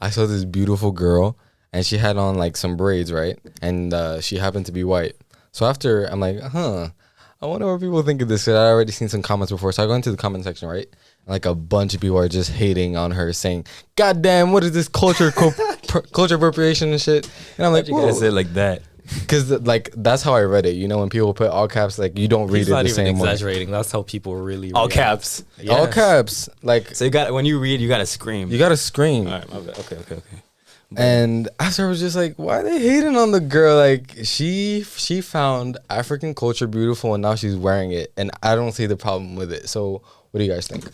I saw this beautiful girl, and she had on like some braids, right? And she happened to be white. So after, I'm like, I wonder what people think of this. 'Cause I already seen some comments before. So I go into the comment section, right? And like a bunch of people are just hating on her, saying, "God damn, what is this culture appropriation and shit?" And I'm like, you gotta say it like that. because like that's how I read it. You know, when people put all caps, like you don't read He's it not the even same way. exaggerating. That's how people really All react. caps. Yes. All caps, like So you got when you read, you gotta scream. you gotta scream. All right, my bad. Okay. And after I was just like, why are they hating on the girl? Like she found African culture beautiful, and now she's wearing it, and I don't see the problem with it. So what do you guys think?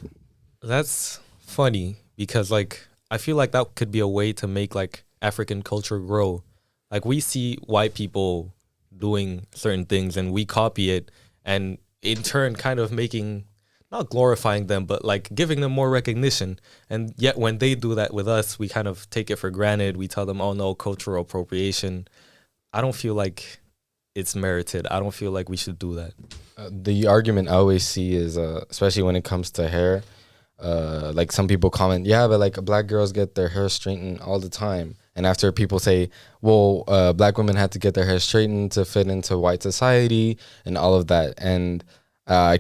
That's funny because like I feel like that could be a way to make like African culture grow. Like we see white people doing certain things and we copy it, and in turn kind of making, not glorifying them, but like giving them more recognition. And yet when they do that with us, we kind of take it for granted. We tell them, oh no, cultural appropriation. I don't feel like it's merited. I don't feel like we should do that. The argument I always see is, especially when it comes to hair, like some people comment, yeah, but like black girls get their hair straightened all the time. And after people say, well, black women had to get their hair straightened to fit into white society and all of that. And I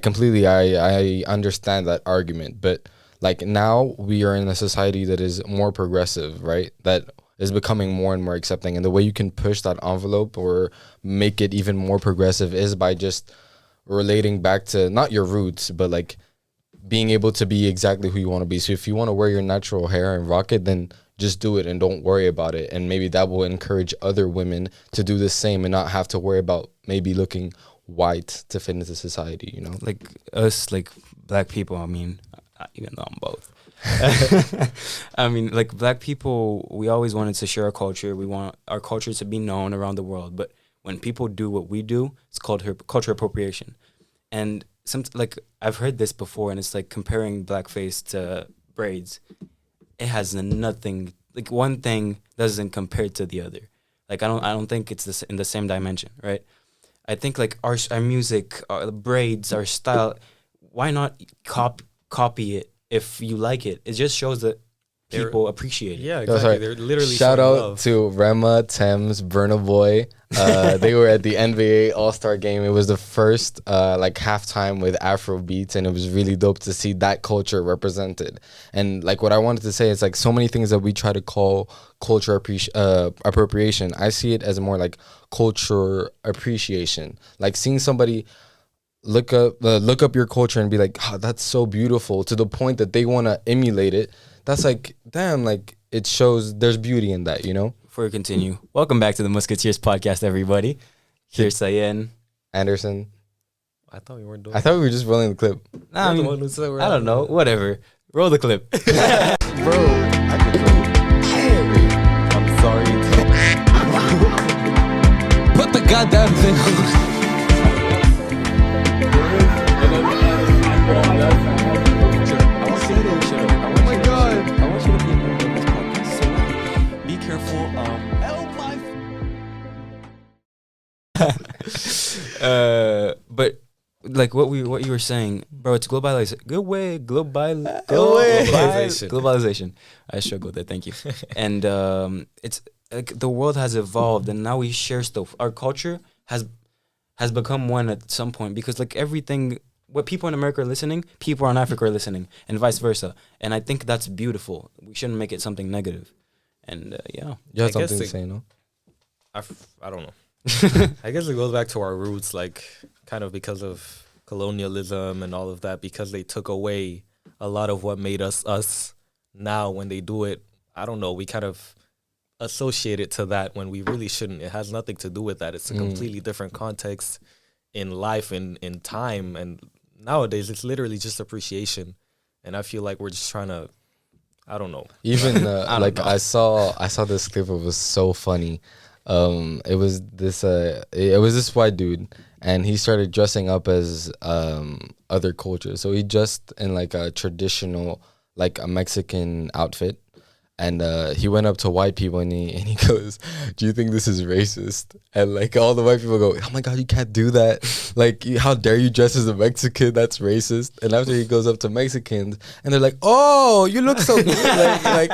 understand that argument. But like now we are in a society that is more progressive, right? That is becoming more and more accepting. And the way you can push that envelope or make it even more progressive is by just relating back to not your roots, but like being able to be exactly who you want to be. So if you want to wear your natural hair and rock it, then just do it and don't worry about it. And maybe that will encourage other women to do the same and not have to worry about maybe looking white to fit into society, you know? Like us, like black people, I mean, even though I'm both. I mean, like black people, we always wanted to share our culture. We want our culture to be known around the world. But when people do what we do, it's called culture appropriation. And like I've heard this before, and it's like comparing blackface to braids. It has nothing, like one thing doesn't compare to the other. Like I don't think it's in the same dimension, right? I think like our music, our braids, our style, why not copy it if you like it? It just shows that people appreciate it. Yeah, exactly. They're literally shout showing out love. to Rema, Thames, Burna Boy. They were at the NBA All-Star game. It was the first like halftime with Afro beats, and it was really dope to see that culture represented. And like what I wanted to say is like so many things that we try to call culture appropriation, I see it as more like culture appreciation. Like seeing somebody look up your culture and be like, oh, that's so beautiful, to the point that they want to emulate it. That's like, damn, like it shows there's beauty in that, you know? Before we continue, welcome back to the Musketeers podcast, everybody. Here's Sayen. Anderson. I thought we weren't doing I thought we were just rolling the clip. Nah, I You're the mean, one who said we're I don't know. Whatever. Roll the clip. Bro, I could I'm sorry. Put the goddamn thing. Oh my god. I want you to be a member of this podcast. So be careful. But like what you were saying, bro, it's globalization. Globalization. I struggled there. Thank you. And it's like the world has evolved, and now we share stuff. Our culture has become one at some point, because like everything, what people in America are listening, people in Africa are listening, and vice versa. And I think that's beautiful. We shouldn't make it something negative. And yeah, You had I guess something to it- say, no? I don't know. I guess it goes back to our roots, like kind of because of colonialism and all of that, because they took away a lot of what made us us. Now when they do it, I don't know, we kind of associate it to that when we really shouldn't. It has nothing to do with that. It's a completely different context in life and in time. And nowadays it's literally just appreciation. And I feel like we're just trying to, I don't know. Even know. I saw this clip. It was so funny. It was this white dude, and he started dressing up as other cultures. So he dressed in like a traditional, like a Mexican outfit, And he went up to white people and he goes, "Do you think this is racist?" And like all the white people go, "Oh my God, you can't do that! Like, how dare you dress as a Mexican? That's racist." And after he goes up to Mexicans and they're like, "Oh, you look so good!" like,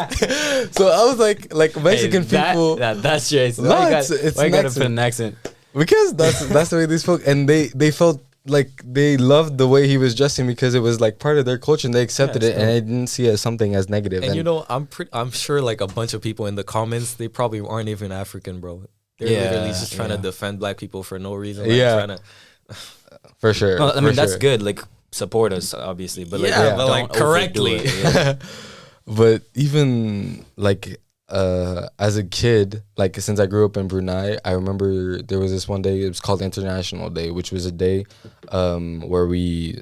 so I was like Mexican people. That's racist. No, Why you it's why you gotta an put an accent? because that's the way they spoke, and they felt like they loved the way he was dressing because it was like part of their culture and they accepted it, and they didn't see it as something as negative. And you know, I'm sure like a bunch of people in the comments, they probably aren't even African, bro. They're literally just trying to defend black people for no reason. Like, trying to for sure. No, I mean, that's sure. good. Like, support us, obviously, but like, but don't like correctly. overdo it, yeah. But even like as a kid, like since I grew up in Brunei, I remember there was this one day. It was called International Day, which was a day where we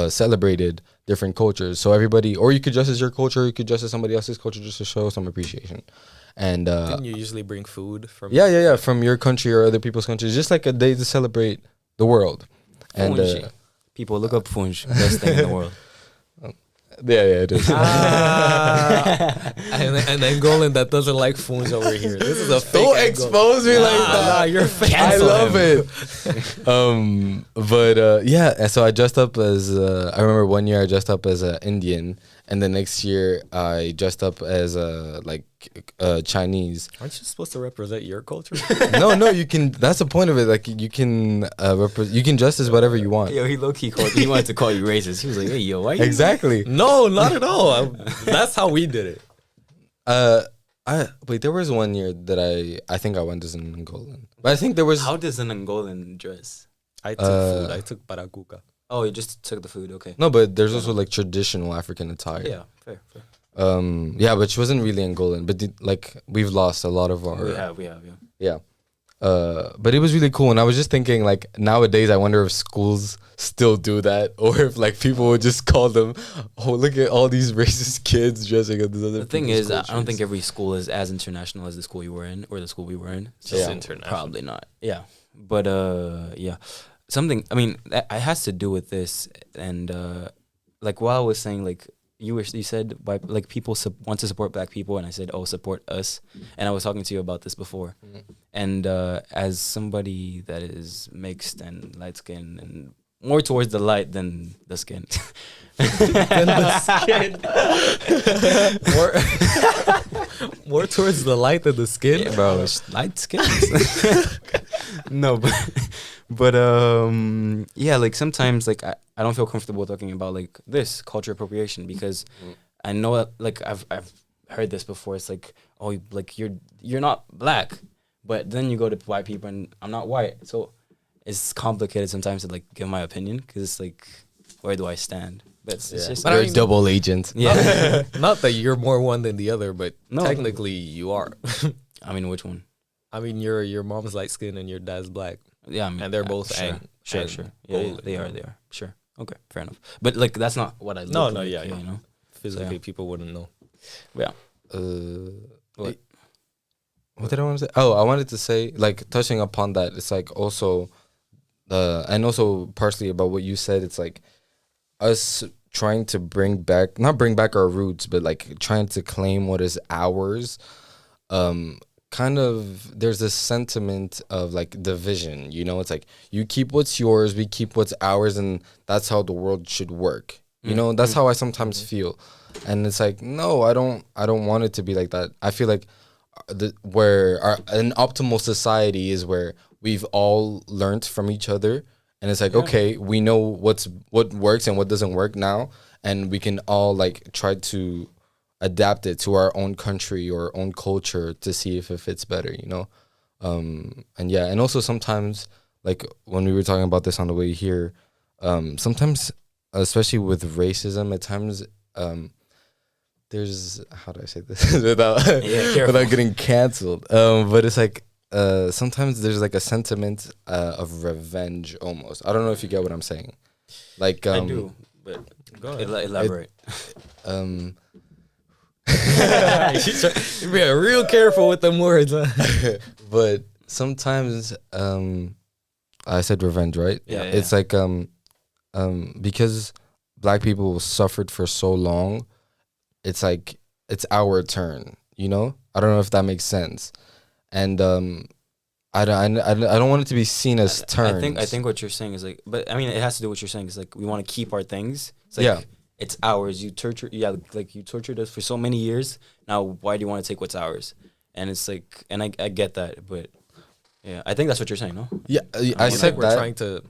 celebrated different cultures. So everybody, or you could dress as your culture, you could dress as somebody else's culture, just to show some appreciation. And Didn't you usually bring food from? yeah, from your country or other people's countries, just like a day to celebrate the world. And Fungi. People look up Fungi, best thing in the world. yeah, it is. And Angolan that doesn't like phones over here. This is a fake. Don't Angolan. expose me like that. Nah, you're fake. I love it. But yeah, and so I dressed up as I remember one year I dressed up as an Indian, and the next year I dressed up as Chinese. Aren't you supposed to represent your culture? No, you can. That's the point of it. Like you can you can dress as whatever you want. Yo, he low key called. He wanted to call you racist. He was like, "Hey, yo, why?" Exactly. No, not at all. That's how we did it. Wait. There was one year that I think I went as an Angolan, but I think there was. How does an Angolan dress? I took food. I took baracuca. Oh, you just took the food. Okay. No, but there's also like traditional African attire. Yeah, fair. Yeah, but she wasn't really Angolan. But like we've lost a lot of our. We have, yeah. Yeah. But it was really cool, and I was just thinking, like nowadays, I wonder if schools still do that, or if like people would just call them, "Oh, look at all these racist kids dressing up." The thing is, I don't think every school is as international as the school you were in or the school we were in. Just international. Probably not. Yeah, but yeah, something. I mean, it has to do with this, and like while I was saying, like you said, like people want to support black people, and I said, oh, support us, and I was talking to you about this before, and as somebody that is mixed and light skinned and more towards the light than the skin. More towards the light than the skin. Yeah, bro, it's light skin. No, but yeah, like sometimes like I don't feel comfortable talking about like this culture appropriation because I know that, like I've heard this before. It's like, oh, like you're not black, but then you go to white people and I'm not white, so it's complicated sometimes to like give my opinion because it's like, where do I stand? But it's just You're a double agent. yeah. Not that you're more one than the other, but No. technically you are. I mean, which one? I mean, your mom's light skin and your dad's black, Yeah, I mean, and they're both sure, sure. Yeah, gold, they you are. know. They are. Sure. Okay, fair enough. But like, that's not what I. No, look no, like, yeah. You know. Physically, Yeah. people wouldn't know. Yeah. What did I want to say? Oh, I wanted to say, like, touching upon that, it's like also, and also partially about what you said, it's like us trying to not bring back our roots, but like trying to claim what is ours. Kind of, there's this sentiment of like division, you know, it's like you keep what's yours, we keep what's ours, and that's how the world should work. You know, that's how I sometimes feel. And it's like, no, I don't want it to be like that. I feel like an optimal society is where we've all learned from each other, and it's like, okay, we know what works and what doesn't work now, and we can all like try to adapt it to our own country or own culture to see if it fits better, you know. And yeah, and also sometimes, like when we were talking about this on the way here, sometimes, especially with racism, at times there's, how do I say this without getting canceled, but it's like sometimes there's like a sentiment of revenge almost. I don't know if you get what I'm saying. Like I do, but go ahead. Elaborate. You're being real careful with them words, huh? But sometimes I said revenge, right? Yeah. It's like because black people suffered for so long, it's like it's our turn. You know, I don't know if that makes sense. And I don't want it to be seen as turns. I think what you're saying is like, but I mean, it has to do with what you're saying. Is like we want to keep our things. It's like, Yeah. it's ours. You torture, yeah, like you tortured us for so many years. Now, why do you want to take what's ours? And it's like, and I get that, but yeah, I think that's what you're saying, no? Yeah, I You said think we're that.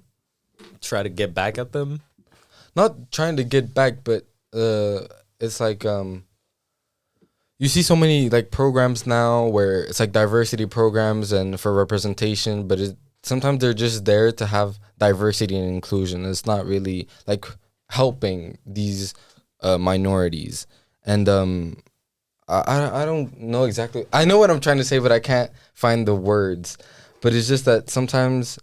try to get back at them. Not trying to get back, but it's like you see so many like programs now where it's like diversity programs and for representation, but sometimes they're just there to have diversity and inclusion. It's not really like helping these minorities. And I don't know exactly. I know what I'm trying to say, but I can't find the words. But it's just that sometimes,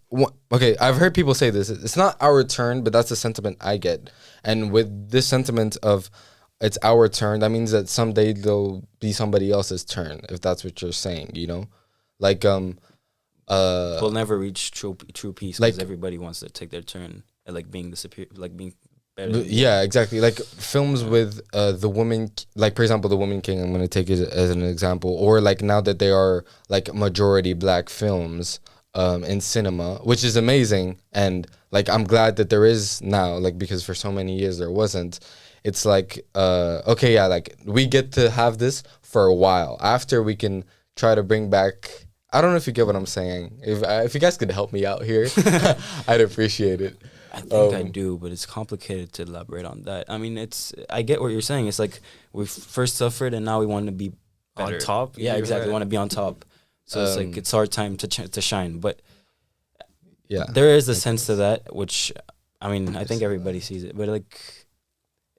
okay, I've heard people say this. It's not our turn, but that's the sentiment I get. And with this sentiment of it's our turn, that means that someday there'll be somebody else's turn, if that's what you're saying, you know? Like, We'll never reach true peace because like- everybody wants to take their turn at like being the superior, like being better. than you. yeah, exactly. Like films with the woman, like for example, The Woman King, I'm going to take it as an example. Or like now that they are like majority black films in cinema, which is amazing. And like, I'm glad that there is now, like, because for so many years there wasn't. It's like, okay, yeah, like we get to have this for a while. After we can try to bring back, I don't know if you get what I'm saying. If you guys could help me out here, I'd appreciate it. I think I do, but it's complicated to elaborate on that. I mean, I get what you're saying. It's like we first suffered and now we want to be better. On top? Yeah, You're exactly. right. We want to be on top. So it's like it's our time to shine. But Yeah. there is a sense to that, which I mean, I think everybody sees it, but like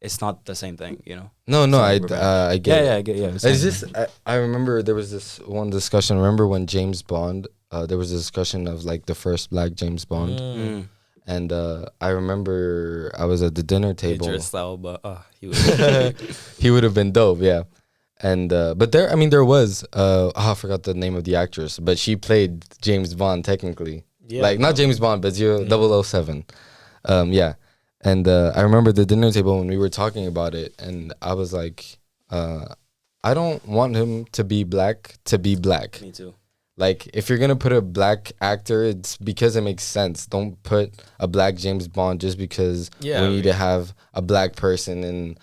it's not the same thing, you know? No, So I we're back. get it. Yeah, I get. Yeah, It's just I remember there was this one discussion. Remember when James Bond? There was a discussion of like the first black James Bond, and I remember I was at the dinner table. Idris Elba. He was He would have been dope, yeah. And but there, I mean, there was I forgot the name of the actress, but she played James Bond technically, like not James Bond, but 007. Yeah. And I remember the dinner table when we were talking about it, and I was like, I don't want him to be black. Me too. Like, if you're gonna put a black actor, it's because it makes sense. Don't put a black James Bond just because we need to have a black person in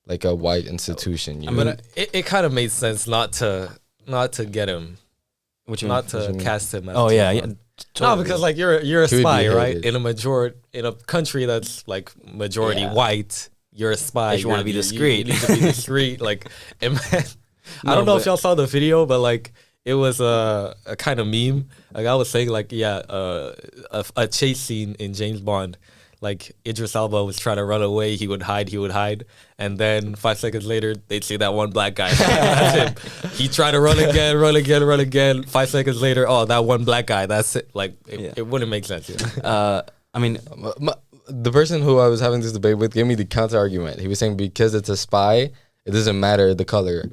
like a white institution. You know? But it kind of made sense not to get him, What you mean? not to cast him. As Oh yeah, James yeah. Bond. Totally. No, because like you're a He would be spy, right? hated. In a country that's like majority Yeah. white, you're a spy. If you wanna You're- be discreet. you need to be discreet. Like, and man, I No, don't know if but- y'all saw the video, but like it was a kind of meme. Like I was saying, like a chase scene in James Bond. Like Idris Elba was trying to run away, he would hide, and then 5 seconds later they'd see that one black guy. That's him. He tried to run again. 5 seconds later, oh, that one black guy. That's it. Like it wouldn't make sense. Yeah. I mean, The person who I was having this debate with gave me the counter argument. He was saying because it's a spy, it doesn't matter the color.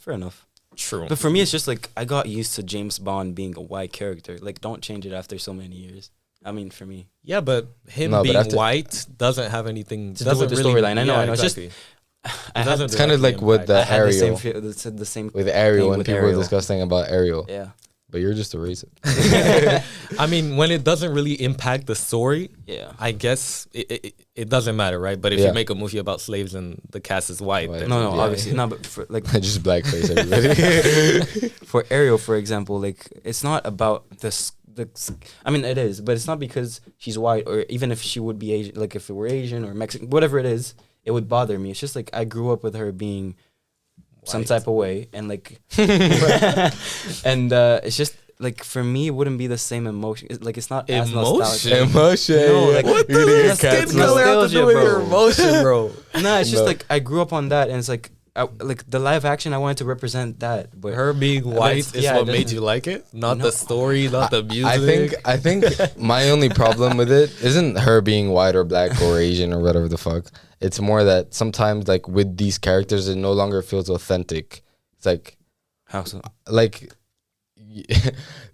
fair enough. True. But for me, it's just like I got used to James Bond being a white character. Like, don't change it after so many years. I mean, for me, Yeah, but him No, but being after- white doesn't have anything To do with the storyline. I know, Yeah, it's just- exactly. I It had, doesn't It's kind of directly like with impact- the I had the same Ariel. feel, the same With Ariel, thing when with people were Ariel. discussing about Ariel. Yeah, But you're just a racist. I mean, when it doesn't really impact the story, yeah. I guess it doesn't matter, right? But if Yeah. you make a movie about slaves and the cast is white, White. then No, Yeah. obviously, no. But for like Just blackface, everybody. for Ariel, for example, like it's not about this. I mean, it is, but it's not because she's white, or even if she would be Asian. Like if it were Asian or Mexican, whatever it is, it would bother me. It's just like I grew up with her being some White. type of way, and like, and it's just like for me, it wouldn't be the same emotion. Like it's not as Emotion? nostalgic. Emotion. No, like- What You're does gonna your get skin canceled. color have to Nostalgia, do with your bro. emotion, bro? Nah, it's just No. like I grew up on that, and it's like like the live action. I wanted to represent that, but Her being But white it's- is yeah, what it made doesn't- you like it, not No. the story, not the music. I think my only problem with it isn't her being white or black or Asian or whatever the fuck. It's more that sometimes like with these characters, it no longer feels authentic. It's how so? like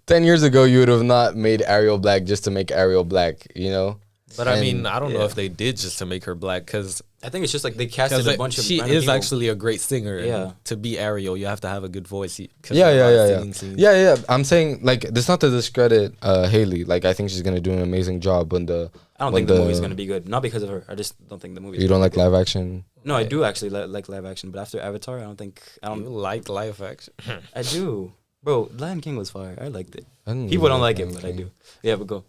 10 years ago, you would have not made Ariel black just to make Ariel black, you know? But I mean, And- I don't know yeah. if they did just to make her black, because I think it's just like they casted Because a bunch of she random is people. actually a great singer. and Yeah. To be Ariel, you have to have a good voice. 'Cause Yeah, there's a yeah, lot of yeah, singing scenes. yeah. I'm saying like this not to discredit Haley. Like I think she's gonna do an amazing job when the. I don't when think the movie's gonna be good. Not because of her. I just don't think the movie. You don't like live action. No, I do actually like live action, but after Avatar, I You don't. like live action? I do, bro. Lion King was fire. I liked it. I didn't People don't really like it, but I do. Yeah, but go.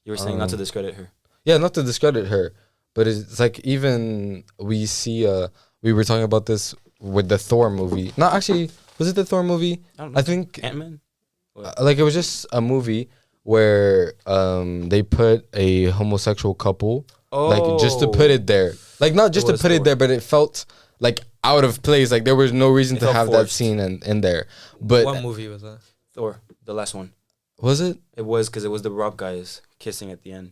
You were saying not to discredit her. Yeah, not to discredit her, but it's like even we see. We were talking about this with the Thor movie. No, actually, was it the Thor movie? I don't know. I think Ant-Man. like it was just a movie where they put a homosexual couple like just to put it there, like not just to was put it Thor. there, but it felt like out of place. Like there was no reason It to felt have that forced. scene in there. But What movie was that? Thor, the last one. was it? It was because it was the Rock guys kissing at the end.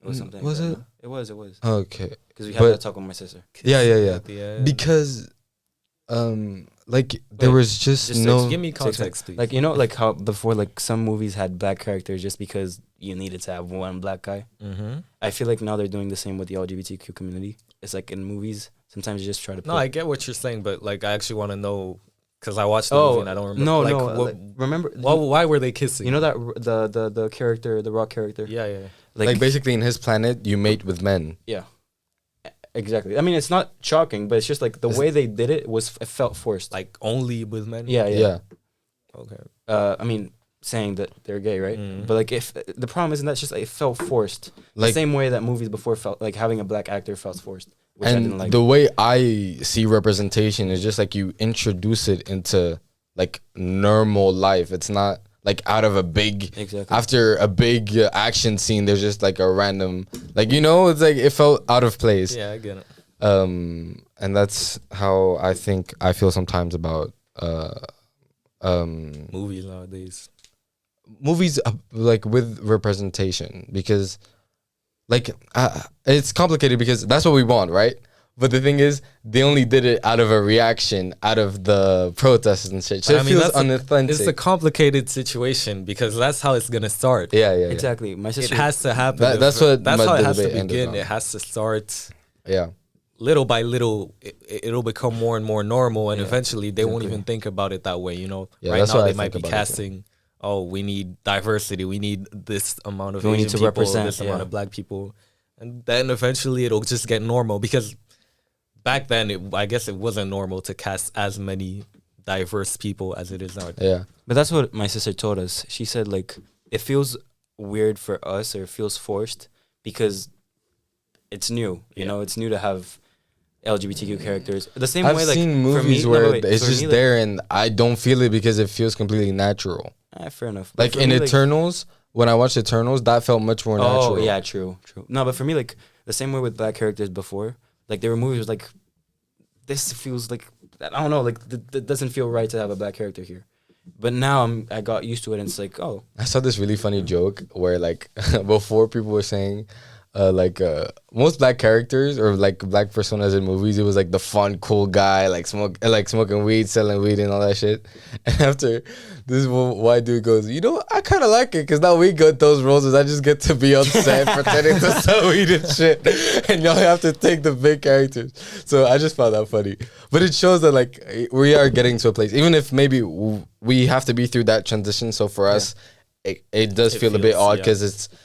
It was something. Was like it? that. It was. It was. Okay. Because we had But- that talk with my sister. Yeah. At the end. Because like there Wait, was just just no. Give me context, please. Like like how before like some movies had black characters just because you needed to have one black guy. Mm-hmm. I feel like now they're doing the same with the LGBTQ community. It's like in movies sometimes you just try to. No, put- I get what you're saying, but like I actually want to know because I watched the movie and I don't remember. No, like, no. What, remember? why were they kissing? You know that the character, the Rock character. Yeah, yeah. Like basically in his planet, you mate with men. Yeah. Exactly. I mean, it's not shocking, but it's just like the way they did it it felt forced. Like only with men. Yeah, yeah. Yeah. Okay. I mean, saying that they're gay, right? Mhm. But like, if the problem isn't that it's just like, it felt forced, the Like same way that movies before felt like having a black actor felt forced, which I didn't and like. the way I see representation is just like you introduce it into like normal life. It's not like out of a big Exactly. after a big action scene. There's just like a random like it's like it felt out of place. Yeah, I get it. And that's how I feel sometimes about Movies nowadays. movies like with representation because like it's complicated because that's what we want, right? But the thing is, they only did it out of a reaction, out of the protests and shit. So But it feels unauthentic. It's a complicated situation because that's how it's gonna start. yeah. Exactly. My It sister. has to happen. That's what That's my how it has to debate ended begin. on. It has to start Yeah. little by little. It'll become more and more normal, and Yeah, eventually they won't exactly. even think about it that way. Yeah, right that's now what I they might be think about it, too. casting. Oh, we need diversity. We need this amount of We need Asian to people, represent, this amount yeah. of black people, and then eventually it'll just get normal because back then I guess it wasn't normal to cast as many diverse people as it is now. Yeah. But that's what my sister told us. She said like it feels weird for us or it feels forced because it's new. You know, it's new to have LGBTQ characters. The same I've way like seen for movies me, where wait, it's for just me, like- there and I don't feel it because it feels completely natural. fair enough. But Like for in me, Eternals, when I watched Eternals, that felt much more natural. Oh yeah, true. No, but for me, like the same way with black characters before, like there were movies like this feels like I don't know, like that doesn't feel right to have a black character here. But now I got used to it, and it's like, oh, I saw this really funny joke where like before people were saying most black characters or like black personas in movies, it was like the fun, cool guy, like smoking weed, selling weed and all that shit. And after this white dude goes, I kind of like it because now we got those roles. I just get to be on set pretending to sell weed and shit, and y'all have to take the big characters. So I just found that funny, but it shows that like we are getting to a place, even if maybe we have to be through that transition. So for us. It does feel a bit feels, odd because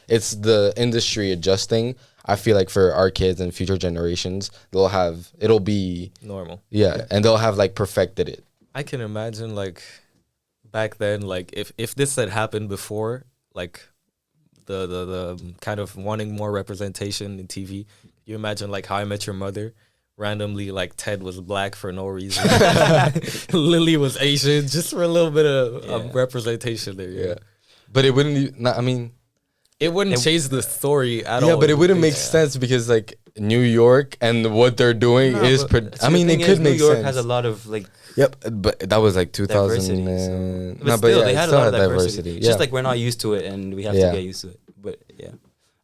it's the industry adjusting. I feel like for our kids and future generations, it'll be Normal. and they'll have like perfected it. I can imagine like back then, like if this had happened before, like the kind of wanting more representation in TV. You imagine like How I Met Your Mother. Randomly, like Ted was black for no reason. Lily was Asian, just for a little bit of representation there. Yeah, But it wouldn't. I mean, it wouldn't change the story at all. yeah, but it wouldn't make sense because like New York and what they're doing is. I mean, it could make New York sense. has a lot of like Yep, but that was like 2000. diversity. No, But still, they it had a still lot of had diversity. It's Yeah. just like we're not used to it, and we have Yeah. to get used to it. But yeah,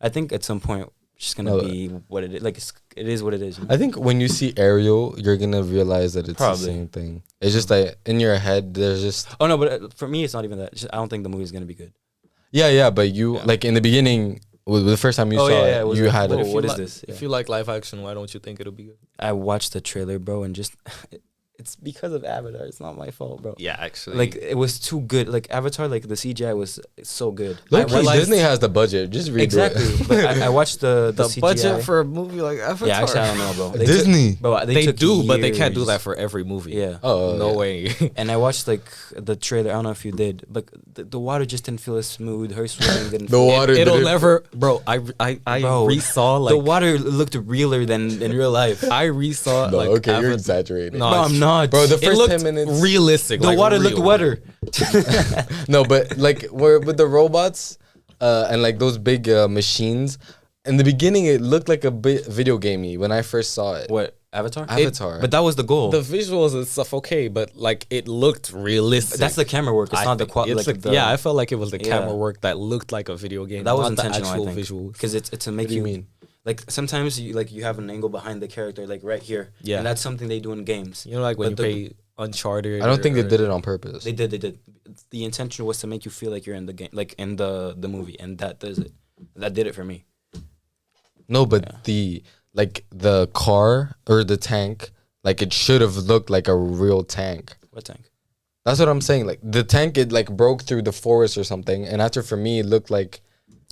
I think at some point it's just gonna No, be what it is. Like it is what it is. You know? I think when you see Ariel, you're gonna realize that it's Probably. the same thing. It's just like in your head, there's just Oh no, but for me, it's not even that. It's just, I don't think the movie's gonna be good. yeah, but you like in the beginning, The first time you Oh, saw yeah, yeah, it, was you like, had whoa, it. If what you is li- this? If Yeah. you like live action, why don't you think it'll be good? I watched the trailer, bro, and just it's because of Avatar. It's not my fault, bro. Yeah, actually. Like it was too good. Like Avatar, like the CGI was so good. Look, I realized- Disney has the budget. Just redo Exactly. it. But I watched the the CGI. budget for a movie like Avatar. Yeah, actually, I don't know, bro. They Disney. took, bro, They took do, but they can't do years. that for every movie. Yeah. Oh, no yeah. way. And I watched like the trailer. I don't know if you did, but the water just didn't feel as smooth. Her swimming didn't. The feel water It'll didn't- never, bro. I Bro, resaw like the water looked realer than in real life. I resaw No, like okay, you're Avatar. exaggerating. No, No, I'm not. Bro, the It first looked 10 minutes. realistic. The like water looked real. wetter. No, but like we're with the robots and like those big machines. In the beginning, it looked like a bit video gamey when I first saw it. What, Avatar? Avatar. But that was the goal. The visuals and stuff okay, but like it looked realistic. That's the camera work. It's not the think quality. it's Like like, yeah, I felt like it was the Yeah. camera work that looked like a video game. that was not the intentional. actual I think visuals. because it's to make What do you you mean? like sometimes you have an angle behind the character like right here. Yeah. and that's something they do in games. You know, like when But you play Uncharted. I don't think they or- did it on purpose. They did. The intention was to make you feel like you're in the game, like in the movie, and that does it. That did it for me. No, but Yeah. the car or the tank, like it should have looked like a real tank. What tank? That's what I'm saying. Like the tank, it like broke through the forest or something, and after for me, it looked like.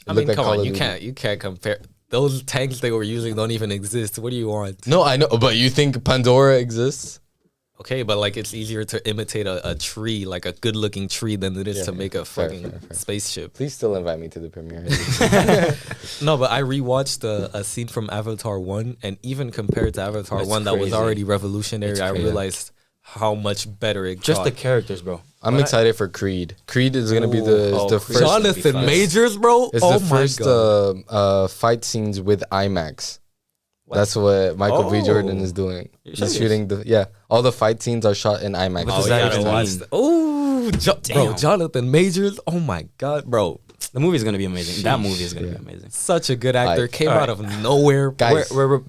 I mean, come on, you can't compare. Those tanks they were using don't even exist. What do you want? No, I know, but you think Pandora exists? Okay, but like it's easier to imitate a tree, like a good looking tree, than it is Yeah, to make a fair, fucking fair. spaceship. Please still invite me to the premiere. No, but I rewatched a scene from Avatar 1, and even compared to Avatar That's 1, that was crazy. already revolutionary, It's I crazy. realized how much better it Just got. the characters, bro. I'm excited for Creed. Creed is gonna be the Ooh, the oh, first. Creed. Jonathan Yes. Majors, bro. It's oh the my first god. fight scenes with IMAX. That's what Michael B. Jordan is doing. You're He's serious? shooting all the fight scenes are shot in IMAX. What does Oh, that yeah, even I watched mean? that. Oh, bro, Damn. Jonathan Majors. Oh my god, bro. The movie is gonna be amazing. That movie is gonna be amazing. Such a good actor. Alright. Came Alright. out of nowhere. Guys. We're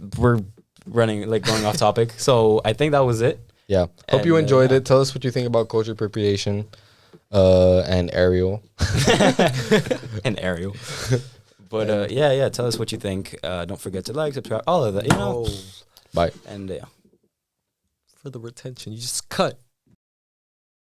running like going off topic. So I think that was it. Yeah. Hope you And, enjoyed yeah. it. Tell us what you think about culture appropriation and Ariel. And Ariel. But yeah. Tell us what you think. Don't forget to like, subscribe, all of that. You know. Oh, Bye. And yeah. for the retention, you just cut.